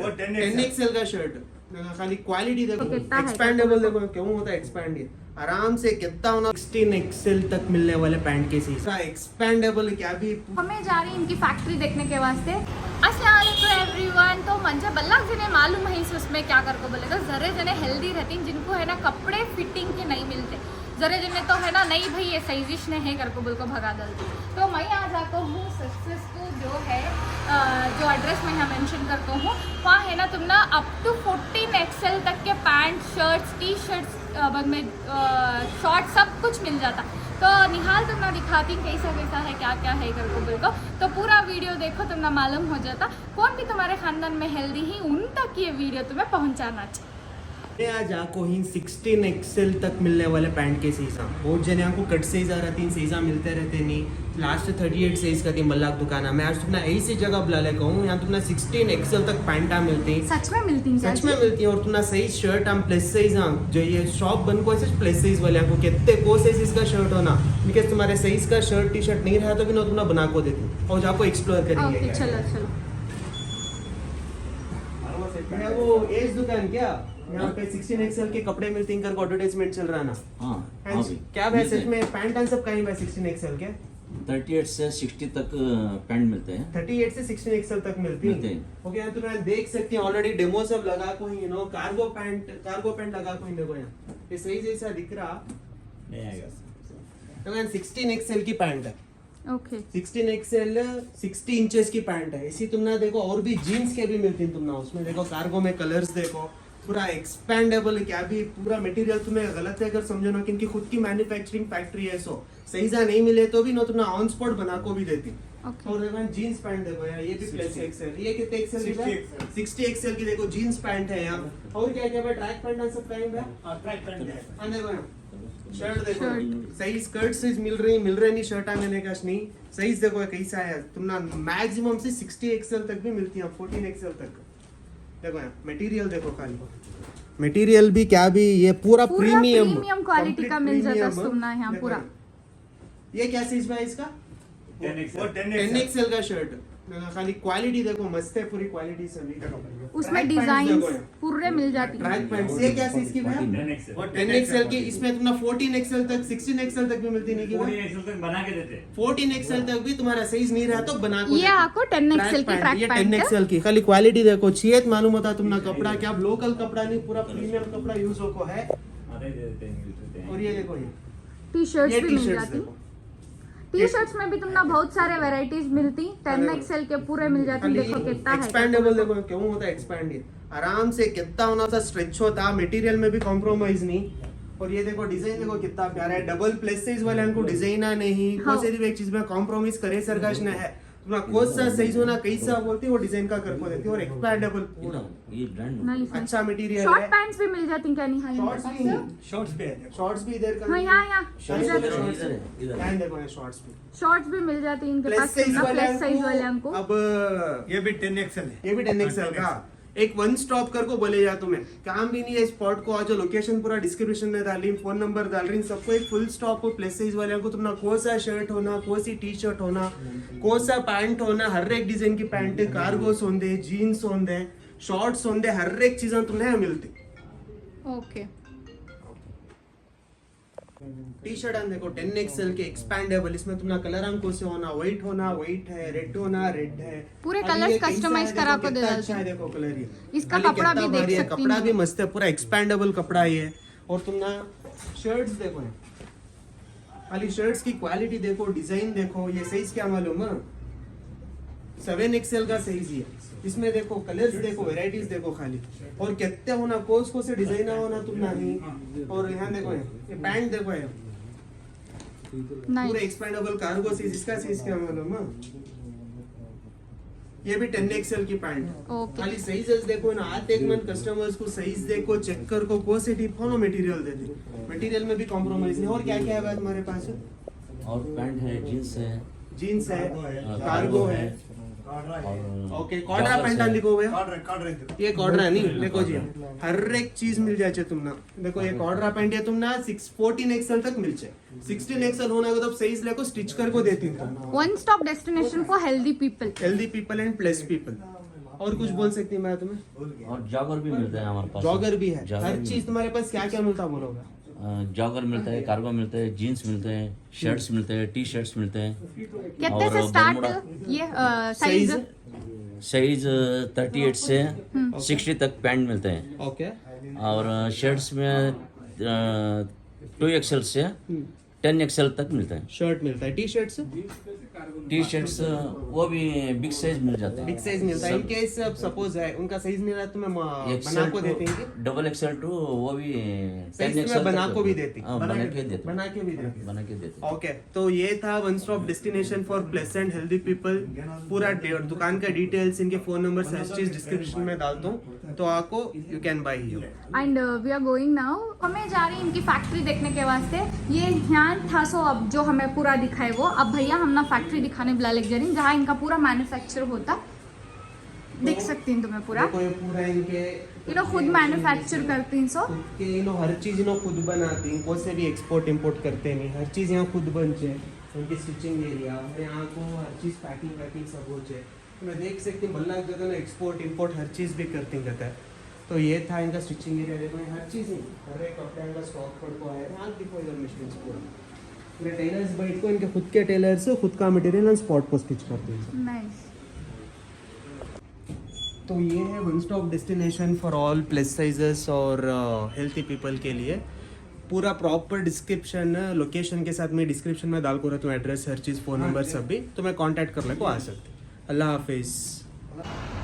10 XL का shirt खाली quality देखो, एक्सपैंडेबल देखो क्यों होता है एक्सपैंड, ये आराम से कितना होना 16 XL तक मिलने वाले पैंट के साइज का एक्सपैंडेबल क्या भी। हमें जा रही इनकी फैक्ट्री देखने के वास्ते। अस्सलाम वालेकुम एवरीवन। तो म्हणजे बल्लाक जने मालूम है उसमें क्या कर को बोले तो जरे जने हेल्दी रहती जिनको है ना कपड़े फिटिंग के नहीं मिलते, जरे जने तो है ना नहीं भाई ये साइजिश ने है कर को बोल को भगा डालती। तो मैं आ जाता हूँ सक्सेसफुल जो है जो एड्रेस मैं यहाँ मेंशन करता हूँ वहाँ है ना तुम ना अप टू 14 XL तक के पैंट शर्ट्स टी शर्ट्स में शॉर्ट सब कुछ मिल जाता। तो निहाल तुम ना दिखाती कैसा कैसा है क्या क्या है कर को बोल को, तो पूरा वीडियो देखो तुम ना मालूम हो जाता कौन भी तुम्हारे खानदान में हेल्दी ही उन तक ये वीडियो तुम्हें पहुँचाना चाहिए। आज आपको ही 16 XL तक मिलने वाले पैंट के साइज बहुत जने आपको कट साइज आ रहा 3 साइज मिलते रहते नहीं लास्ट 38 साइज का मल्लाक दुकान है। मैं आज तुमने ऐसी जगह बुला ले कहूँ यहाँ तुमने 16 XL तक पैंट मिलती है। सच में मिलती है? सच में मिलती है। और तुमने साइज शर्ट हम प्लस साइज जो ये शॉप बन को ऐसे प्लस साइज वाले आपको कितने को साइज का शर्ट होना बिकॉज तुम्हारे साइज का शर्ट टी शर्ट नहीं रहा तो भी ना तुमने बना को देती और आपको एक्सप्लोर करेंगे। चलो चलो वो एज दुकान क्या यहाँ पे 16 XL के कपड़े मिलते हैं, इनका एडवर्टाइजमेंट चल रहा ना। हाँ क्या भाई सच में पैंट एंड सब कहीं भाई 16 XL के 38 से 60 तक पैंट मिलते हैं। 38 से 16 XL तक मिलती है। ओके यहाँ तो मैं देख सकती हूँ ऑलरेडी डेमो सब लगा को ही नो कार्गो पैंट लगा को ही देखो यहाँ ये सही जैसा दिख रहा नहीं आएगा। तो 16 XL की पैंट है। ओके 16 XL 60 इंचेस की पैंट है। इसी तुमने देखो और भी जीन्स के भी मिलती है तुमने उसमें देखो कार्गो में कलर्स देखो पूरा एक्सपेंडेबल क्या भी पूरा मटेरियल तुम्हें गलत है अगर समझो ना कि इनकी खुद की मैन्युफैक्चरिंग फैक्ट्री है सो सही जा नहीं मिले तो भी ना तुमने ऑन स्पॉट बना को भी देती। और देखो जीन्स पैंट देखो यार ये भी प्लस XL ये कितने XL की 60 XL की देखो जीन्स पैंट है यहाँ। और क्या क्या ट्रैक पैंट सब टाइम है ट्रैक पैंट है देखो शर्ट देखो सही स्कर्ट साइज मिल रही नहीं शर्ट आने का नहीं साइज देखो कैसा है तुमना मैक्सिमम से 60 XL तक भी मिलती है 14 XL तक देखो मटेरियल देखो खाली मटेरियल भी क्या भी ये पूरा प्रीमियम क्वालिटी का मिल जाता सुनना यहाँ पूरा। ये क्या साइज है इसका 10 XL का शर्ट खाली क्वालिटी देखो मस्त है पूरी क्वालिटी सभी उसमें डिजाइन पूरे मिल जाती है। ट्रैक पैंट्स ये क्या साइज की है 10 XL की इसमें तुमने 14 XL तक 16 XL तक भी मिलती नहीं की 14 XL तक बना के देते 14 XL तक भी तुम्हारा साइज नहीं रहा तो बना को ये आपको 10 XL की ट्रैक ये पैंट 10 XL की खाली क्वालिटी देखो चाहिए मालूम होता तुमना कपड़ा क्या लोकल कपड़ा नहीं पूरा प्रीमियम कपड़ा यूज हो को है। और ये देखो ये टी शर्ट्स ये भी टी मिल शर्ट्स जाती। देखो टी शर्ट्स में भी तुमने बहुत सारे वैरायटीज मिलती 10 XL के पूरे मिल जाती। देखो कितना है एक्सपैंडेबल देखो क्यों होता है एक्सपैंड ये आराम से कितना होना था स्ट्रेच होता मटेरियल में भी कॉम्प्रोमाइज नहीं। और ये देखो डिजाइन देखो कितना प्यारा है डबल प्लस साइज वाले हमको डिजाइन आ नहीं कौन सी भी एक चीज में कॉम्प्रोमाइज करे सरगाश ने है तुम्हारा कौन सा साइज होना कैसा बोलती वो डिजाइन का कर को देती और एक्सपैंडेबल पूरा ये ब्रांड अच्छा मटेरियल शॉर्ट है। पैंट्स भी मिल जाती क्या नहीं? शॉर्ट्स भी इधर का हाँ यहाँ इधर देखो शॉर्ट्स भी शॉर्ट्स भी मिल जाती इनके प्लस पास साइज वाले हमको। अब ये भी 10 XL है ये भी 10 XL का एक वन स्टॉप कर को बोले जा तुम्हें काम भी नहीं है स्पॉट को आज लोकेशन पूरा डिस्क्रिप्शन में डाली फोन नंबर डाल रही सबको एक फुल स्टॉप प्लस साइज वाले को तुमने कौन सा शर्ट होना कौन सी टी शर्ट होना कौन सा पैंट होना हर एक डिजाइन की पैंट कार्गोस होंगे जीन्स होंगे शॉर्ट्स होंगे हर एक चीज तुम्हें मिलती। ओके टी शर्ट देखो 10 XL के एक्सपैंडेबल इसमें तुम्हारा कलर हमको से होना व्हाइट है रेड है पूरे कलर्स कस्टमाइज करा को दे अच्छा है देखो कलर ये इसका कपड़ा भी देख सकती कपड़ा भी मस्त है पूरा एक्सपैंडेबल कपड़ा ये। और तुम ना शर्ट्स देखो खाली शर्ट्स की क्वालिटी देखो डिजाइन देखो ये साइज क्या मालूम है 7 XL का साइज है इसमें देखो कलर्स देखो वैरायटीज देखो खाली और कितने होना कोस को से डिजाइन होना तुम नहीं। और यहाँ देखो ये पैंट देखो ये पूरे एक्सपैंडेबल कार्गो साइज इसका साइज क्या मालूम है ये भी 10 XL की पैंट खाली साइजेस देखो ना आते एक मन कस्टमर्स को साइज देखो चेक कर को कौन सी टिप होना मटेरियल दे दे मटेरियल में भी कॉम्प्रोमाइज नहीं। और क्या क्या है हमारे पास और पैंट है जीन्स है कार्गो है ओके कॉर्डरा पैंट लिखो हुए ये कॉर्डरा नहीं देखो जी हर एक चीज मिल जाए तुमना देखो ये कॉर्डरा पैंट है तुमना 14 XL तक मिल जाए 16 XL होना तो साइज लेको स्टिच कर को देती हूँ। One stop destination for healthy people and plus people और कुछ बोल सकती हूँ मैं तुम्हें? और जॉगर भी मिलते हैं हमारे पास। जॉगर भी है, जॉगर हर भी चीज तुम्हारे पास क्या क्या मिलता बोलोगे? जॉगर मिलता है, कार्गो मिलते हैं, जीन्स मिलते हैं, शर्ट्स मिलते हैं, टी शर्ट्स मिलते हैं। कितने और से स्टार्ट बरमूडा ये साइज? साइज 38 से 60 तक पैंट मिलते हैं। ओके। और शर्ट्स में 2XL से 10XL तक मिलते हैं। शर्ट मिलता है, टी शर्ट्स टी शर्ट्स वो भी बिग साइज मिल जाते हैं। बिग साइज मिलता है। इन केस अब सपोज है उनका साइज नहीं रहा तो मैं बना को देते हैं कि XXL टू वो भी साइज 10XL में बना तक को भी देती, हाँ, बना के देते बना के भी देती। बना के देते। ओके, तो ये था one stop destination for pleasant healthy people. पूरा दुकान का डिटेल्स, इनके फोन नंबर हर चीज डिस्क्रिप्शन में डालता हूँ, तो आपको you can buy here. And we are going now, हमें जा रही है इनकी फैक्ट्री देखने के वास्ते। ये ध्यान था सो अब जो हमें पूरा दिखाए वो, अब भैया हम ना फैक्ट्री दिखाने बुला ले जा रही, जहाँ इनका पूरा मैन्युफैक्चर होता। देख सकती हैं तुम्हें पूरा, देखो ये पूरा इनके ये लोग खुद मैन्युफैक्चर करती हैं। सो खुद के इन हर चीज इन खुद बनाती हैं, कोई से भी एक्सपोर्ट इंपोर्ट करते नहीं, हर चीज यहाँ खुद बनती है। उनकी स्टिचिंग एरिया और यहाँ को हर चीज पैकिंग सब हो जाए। तो मैं देख सकती हूँ बल्ला जगह ना एक्सपोर्ट इंपोर्ट हर चीज भी करती रहता है। तो ये था इनका स्टिचिंग एरिया। देखो हर चीज ही, हर एक कपड़े का स्टॉक पड़ है। यहाँ देखो इधर मशीन पूरा पूरे टेलर्स बैठ को, इनके खुद के टेलर्स खुद का मटेरियल स्पॉट को स्टिच करते हैं। नाइस। तो ये है one stop destination for all plus sizes और हेल्थी पीपल के लिए। पूरा प्रॉपर डिस्क्रिप्शन लोकेशन के साथ मैं डिस्क्रिप्शन में डाल को रहता हूँ, एड्रेस हर चीज़, फ़ोन नंबर सब भी, तो मैं कांटेक्ट कर ले को आ सकते। अल्लाह हाफिज़।